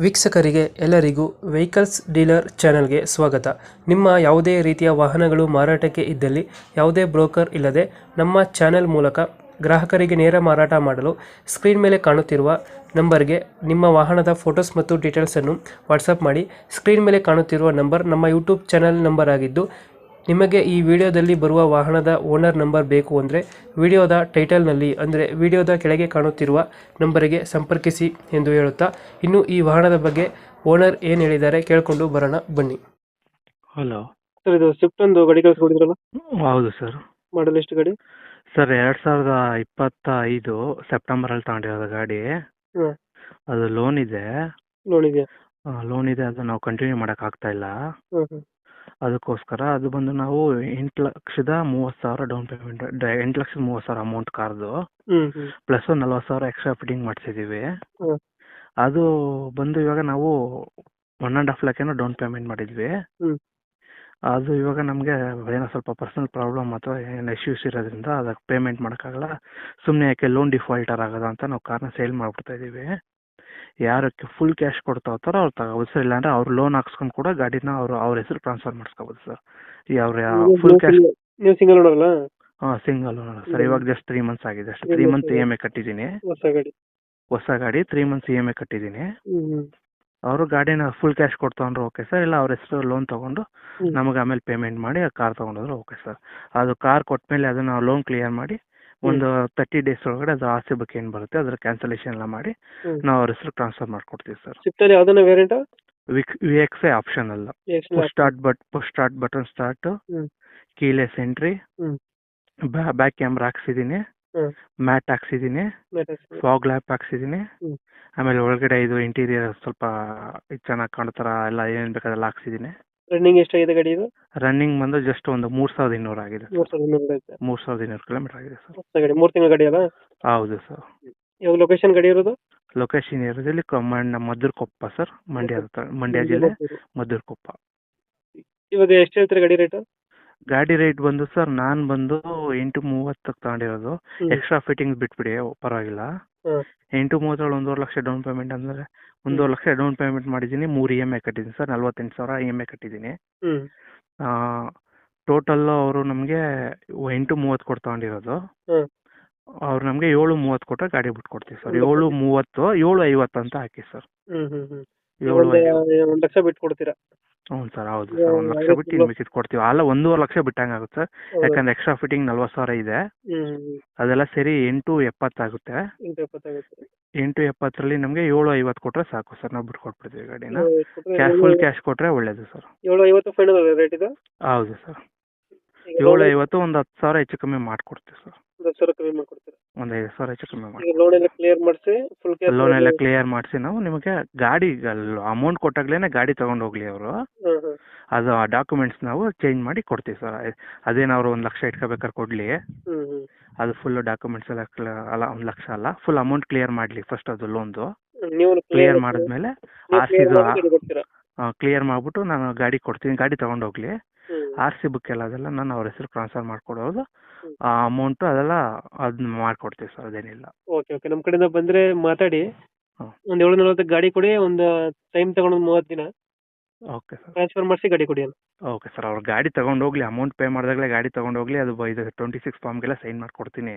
ವೀಕ್ಷಕರಿಗೆ ಎಲ್ಲರಿಗೂ vehicles dealer ಚಾನೆಲ್ಗೆ ಸ್ವಾಗತ. ನಿಮ್ಮ ಯಾವುದೇ ರೀತಿಯ ವಾಹನಗಳು ಮಾರಾಟಕ್ಕೆ ಇದ್ದಲ್ಲಿ ಯಾವುದೇ ಬ್ರೋಕರ್ ಇಲ್ಲದೆ ನಮ್ಮ ಚಾನೆಲ್ ಮೂಲಕ ಗ್ರಾಹಕರಿಗೆ ನೇರ ಮಾರಾಟ ಮಾಡಲು ಸ್ಕ್ರೀನ್ ಮೇಲೆ ಕಾಣುತ್ತಿರುವ ನಂಬರ್ಗೆ ನಿಮ್ಮ ವಾಹನದ ಫೋಟೋಸ್ ಮತ್ತು ಡೀಟೇಲ್ಸನ್ನು ವಾಟ್ಸಪ್ ಮಾಡಿ. ಸ್ಕ್ರೀನ್ ಮೇಲೆ ಕಾಣುತ್ತಿರುವ ನಂಬರ್ ನಮ್ಮ ಯೂಟ್ಯೂಬ್ ಚಾನೆಲ್ ನಂಬರ್ ಆಗಿದ್ದು, ನಿಮಗೆ ಈ ವಿಡಿಯೋದಲ್ಲಿ ಬರುವ ವಾಹನದ ಓನರ್ ನಂಬರ್ ಬೇಕು ಅಂದರೆ ವಿಡಿಯೋದ ಟೈಟಲ್ನಲ್ಲಿ ಅಂದರೆ ವಿಡಿಯೋದ ಕೆಳಗೆ ಕಾಣುತ್ತಿರುವ ನಂಬರಿಗೆ ಸಂಪರ್ಕಿಸಿ ಎಂದು ಹೇಳುತ್ತಾ, ಇನ್ನು ಈ ವಾಹನದ ಬಗ್ಗೆ ಓನರ್ ಏನು ಹೇಳಿದ್ದಾರೆ ಕೇಳಿಕೊಂಡು ಬರೋಣ ಬನ್ನಿ. ಹಲೋ ಸರ್, ಇದು ಸ್ವಿಫ್ಟ್ ಒಂದು ಗಾಡಿ ಕಳಿಸ್ಕೊಡಿದ್ರಲ್ಲ, ಹೌದು ಸರ್. ಮಾಡಲ್ ಎಷ್ಟು ಗಾಡಿ? ಸರ್ 2025 ಸೆಪ್ಟೆಂಬರಲ್ಲಿ ತಗೊಂಡಿರೋದು ಗಾಡಿ. ಹಾಂ, ಅದು ಲೋನ್ ಇದೆ. ಲೋನ್ ಇದೆಯಾ? ಅದು ನಾವು ಕಂಟಿನ್ಯೂ ಮಾಡೋಕ್ಕಾಗ್ತಾ ಇಲ್ಲ. ಹಾಂ ಹಾಂ. ಅದಕ್ಕೋಸ್ಕರ ಅದು ಬಂದು ನಾವು 8,30,000 ಡೌನ್ ಪೇಮೆಂಟ್, 8,30,000 ಅಮೌಂಟ್ ಕಾರ್ದು, ಹ್ಞೂ ಹ್ಞೂ. ಪ್ಲಸ್ 40,000 ಎಕ್ಸ್ಟ್ರಾ ಫಿಟ್ಟಿಂಗ್ ಮಾಡಿಸಿದ್ದೀವಿ. ಹಾಂ ಅದು ಬಂದು ಇವಾಗ ನಾವು 1.5 lakh ಏನೋ ಡೌನ್ ಪೇಮೆಂಟ್ ಮಾಡಿದ್ವಿ. ಹ್ಞೂ. ಅದು ಇವಾಗ ನಮಗೆ ಏನೋ ಸ್ವಲ್ಪ ಪರ್ಸನಲ್ ಪ್ರಾಬ್ಲಮ್ ಅಥವಾ ಏನು ಇಶ್ಯೂಸ್ ಇರೋದ್ರಿಂದ ಅದಕ್ಕೆ ಪೇಮೆಂಟ್ ಮಾಡೋಕ್ಕಾಗಲ್ಲ. ಸುಮ್ಮನೆ ಯಾಕೆ ಲೋನ್ ಡಿಫಾಲ್ಟರ್ ಆಗೋದ ಅಂತ ನಾವು ಕಾರ್ನ ಸೇಲ್ ಮಾಡಿಬಿಡ್ತಾ ಇದ್ದೀವಿ. ಯಾರಕ್ಕೆ ಫುಲ್ ಕ್ಯಾಶ್ ಕೊಡ್ತಾ ಹೋಗ್ತಾರೋ ಅವ್ರು ತಗೋಬೋದು ಸರ್. ಇಲ್ಲಾಂದ್ರೆ ಅವ್ರು ಲೋನ್ ಹಾಕ್ಸ್ಕೊಂಡು ಕೂಡ ಗಾಡಿನ ಅವ್ರ ಹೆಸರು ಟ್ರಾನ್ಸ್ಫರ್ ಮಾಡಿಸ್ಕೋಬೋದು ಸರ್. ಈ ಅವ್ರ ಫುಲ್ ಕ್ಯಾಶ್. ನೀವು ಸಿಂಗಲ್ ಓನರ್ ಅಲ್ಲ? ಹಾಂ, ಸಿಂಗಲ್ ಓನರ್ ಸರ್. ಇವಾಗ ಜಸ್ಟ್ 3 months ಆಗಿದೆ ಅಷ್ಟೇ. 3 months EMI ಕಟ್ಟಿದ್ದೀನಿ. ಹೊಸ ಗಾಡಿ 3 months EMI ಕಟ್ಟಿದ್ದೀನಿ. ಅವರು ಗಾಡಿನ ಫುಲ್ ಕ್ಯಾಶ್ ಕೊಡ್ತಗೊಂಡ್ರು ಓಕೆ ಸರ್. ಇಲ್ಲ ಅವ್ರ ಹೆಸರು ಲೋನ್ ತೊಗೊಂಡು ನಮಗೆ ಆಮೇಲೆ ಪೇಮೆಂಟ್ ಮಾಡಿ ಆ ಕಾರ್ ತೊಗೊಂಡ್ರು ಓಕೆ ಸರ್. ಅದು ಕಾರ್ ಕೊಟ್ಮೇಲೆ ಅದನ್ನು ಲೋನ್ ಕ್ಲಿಯರ್ ಮಾಡಿ ಒಂದು 30 days ಒಳಗಡೆ ಅದು ಆರ್ ಸಿ ಬುಕ್ ಏನು ಬರುತ್ತೆ ಅದರ ಕ್ಯಾನ್ಸಲೇಷನ್ ಎಲ್ಲ ಮಾಡಿ ನಾವು ಅವ್ರ ಹೆಸರು ಟ್ರಾನ್ಸ್ಫರ್ ಮಾಡ್ಕೊಡ್ತೀವಿ ಸರ್. ಸ್ವಿಫ್ಟಲ್ಲಿ ಯಾವುದನ್ನ ವೇರಿಯಂಟ್? VXI ಆಪ್ಷನ್ ಅಲ್ಲ. Push start button start, keyless entry, back camera ಹಾಕ್ಸಿದ್ದೀನಿ, ಮ್ಯಾಟ್ ಹಾಕ್ಸಿದ್ದೀನಿ, ಫಾಗ್ ಲ್ಯಾಪ್ ಹಾಕ್ಸಿದ್ದೀನಿ. ಆಮೇಲೆ ಒಳಗಡೆ ಇದು ಇಂಟೀರಿಯರ್ ಸ್ವಲ್ಪ ಚೆನ್ನಾಗಿ ಕಾಣೋ ಥರ ಎಲ್ಲ ಏನೇನು ಬೇಕಾದೆಲ್ಲ ಹಾಕ್ಸಿದ್ದೀನಿ. ರನ್ನಿಂಗ್ ಎಷ್ಟಾಗಿದೆ ಗಾಡಿ ಇದು? ರನ್ನಿಂಗ್ ಬಂದು ಜಸ್ಟ್ ಒಂದು 3,200 ಆಗಿದೆ. 3,200 ಐತೆ. 3,200 ಕಿಲೋಮೀಟರ್ ಆಗಿದೆ ಸರ್. ಹೊಸ ಗಾಡಿ, 3 ತಿಂಗಳ ಗಾಡಿ ಅಲ್ಲ? ಹೌದು ಸರ್. ಇವಾಗ ಲೊಕೇಶನ್ ಗಾಡಿ ಇರೋದು? ಲೊಕೇಶನ್ ಇರೋದಲ್ಲಿ ಮದ್ದೂರ್ಕೊಪ್ಪ ಸರ್. ಮಂಡ್ಯ ಜಿಲ್ಲೆ ಮದ್ದೂರ್ಕೊಪ್ಪ. ಇವಾಗ ಎಷ್ಟು ಹೇಳ್ತೀರಾ ಗಾಡಿ ರೇಟ್? ಗಾಡಿ ರೇಟ್ ಬಂದು ಸರ್, ನಾನು ಬಂದು 8,30 ತಗೊಂಡಿರೋದು. ಎಕ್ಸ್ಟ್ರಾ ಫಿಟ್ಟಿಂಗ್ಸ್ ಬಿಟ್ಬಿಡಿ, ಪರವಾಗಿಲ್ಲ. 8,30 1.5 ಲಕ್ಷ ಡೌನ್ ಪೇಮೆಂಟ್ ಅಂದರೆ 1.5 ಲಕ್ಷ ಡೌನ್ ಪೇಮೆಂಟ್ ಮಾಡಿದ್ದೀನಿ. 3 EMI ಕಟ್ಟಿದ್ದೀನಿ ಸರ್. 48,000 EMI ಕಟ್ಟಿದ್ದೀನಿ. ಟೋಟಲ್ಲು ಅವರು ನಮಗೆ 8,30 ಕೊಟ್ಟು ತಗೊಂಡಿರೋದು. ಅವ್ರು ನಮಗೆ 7,30 ಕೊಟ್ಟರೆ ಗಾಡಿ ಬಿಟ್ಕೊಡ್ತೀವಿ ಸರ್. 7,30, 7,50 ಅಂತ ಹಾಕಿ ಸರ್. 1 ಲಕ್ಷ ಬಿಟ್ಟು ಕೊಡ್ತೀರಾ? ಹ್ಞೂ ಸರ್, ಹೌದು ಸರ್. 1 ಲಕ್ಷ ಬಿಟ್ಟು ಇನ್ನು ಮಿಕ್ಕಿದ್ದು ಕೊಡ್ತೀವಿ. ಅಲ್ಲ, 1.5 ಲಕ್ಷ ಬಿಟ್ಟಂಗೆ ಆಗುತ್ತೆ ಸರ್. ಯಾಕಂದ್ರೆ ಎಕ್ಸ್ಟ್ರಾ ಫಿಟ್ಟಿಂಗ್ 40,000 ಇದೆ. ಅದೆಲ್ಲ ಸೇರಿ 8,70 ಆಗುತ್ತೆ. 8,70ರಲ್ಲಿ ನಮಗೆ 7,50 ಕೊಟ್ಟರೆ ಸಾಕು ಸರ್. ನಾವು ಬಿಟ್ಕೊಟ್ಬಿಡ್ತೀವಿ ಗಾಡಿನ. ಫುಲ್ ಕ್ಯಾಶ್ ಕೊಟ್ಟರೆ ಒಳ್ಳೇದು ಸರ್. 7,50 ಫೈನಲ್ ರೇಟ್ ಇದೆ? ಹೌದು ಸರ್. 7,50, ಒಂದು 10,000 ಹೆಚ್ಚು ಕಮ್ಮಿ ಮಾಡಿಕೊಡ್ತೀವಿ ಸರ್. 10,000 ಕಮ್ಮಿ ಮಾಡ್ಕೊಡ್ತೀರಾ? ಒಂದು 5,000 ಹೆಚ್ಚು ಕಮ್ಮಿ ಮಾಡಿ. ಲೋನ್ ಎಲ್ಲ ಕ್ಲಿಯರ್ ಮಾಡಿಸಿ ಫುಲ್ ಕ್ಯಾಶ್ ಲೋನ್ ಎಲ್ಲ ಕ್ಲಿಯರ್ ಮಾಡಿಸಿ ನಾವು ನಿಮಗೆ ಗಾಡಿ ಅಮೌಂಟ್ ಕೊಟ್ಟಾಗ್ಲೇ ಗಾಡಿ ತಗೊಂಡು ಹೋಗ್ಲಿ ಅವರು. ಅದು ಆ ಡಾಕ್ಯುಮೆಂಟ್ಸ್ ನಾವು ಚೇಂಜ್ ಮಾಡಿ ಕೊಡ್ತೀವಿ ಸರ್. ಅದೇನು ಅವರು 1 ಲಕ್ಷ ಇಟ್ಕೋಬೇಕಾದ್ರೆ ಕೊಡಲಿ, ಅದು ಫುಲ್ ಡಾಕ್ಯುಮೆಂಟ್ಸ್ ಎಲ್ಲ ಅಲ್ಲ, 1 ಲಕ್ಷ ಅಲ್ಲ, ಫುಲ್ ಅಮೌಂಟ್ ಕ್ಲಿಯರ್ ಮಾಡಲಿ ಫಸ್ಟ್. ಅದು ಲೋನ್ದು ಕ್ಲಿಯರ್ ಮಾಡಿದ್ಮೇಲೆ ಕ್ಲಿಯರ್ ಮಾಡಿಬಿಟ್ಟು ನಾನು ಗಾಡಿ ಕೊಡ್ತೀನಿ. ಗಾಡಿ ತಗೊಂಡು ಹೋಗ್ಲಿ. ಆರ್ ಸಿ ಬುಕ್ ಎಲ್ಲ ಅದೆಲ್ಲ ನಾನು ಅವ್ರ ಹೆಸರು ಟ್ರಾನ್ಸ್ಫರ್ ಮಾಡ್ಕೊಡೋದು. ಆ ಅಮೌಂಟು ಅದೆಲ್ಲ ಅದನ್ನ ಮಾಡ್ಕೊಡ್ತೀವಿ ಸರ್. ಅದೇನಿಲ್ಲ. Okay okay. ನಮ್ಮ ಕಡೆಯಿಂದ ಬಂದರೆ ಮಾತಾಡಿ ಒಂದು 740 ಗಾಡಿ ಕೊಡಿ. ಒಂದು ಟೈಮ್ ತಗೊಂಡು 30 ದಿನ ಓಕೆ ಸರ್. ಟ್ರಾನ್ಸ್ಫರ್ ಮಾಡಿಸಿ ಗಾಡಿ ಕೊಡಿ ಅಲ್ಲ. Okay sir. ಅವ್ರು ಗಾಡಿ ತಗೊಂಡು ಹೋಗ್ಲಿ, ಅಮೌಂಟ್ ಪೇ ಮಾಡಿದಾಗಲೇ ಗಾಡಿ ತಗೊಂಡು ಹೋಗ್ಲಿ. ಅದು ಇದು 26 ಫಾರ್ಮ್ಗೆಲ್ಲ ಸೈನ್ ಮಾಡಿಕೊಡ್ತೀನಿ.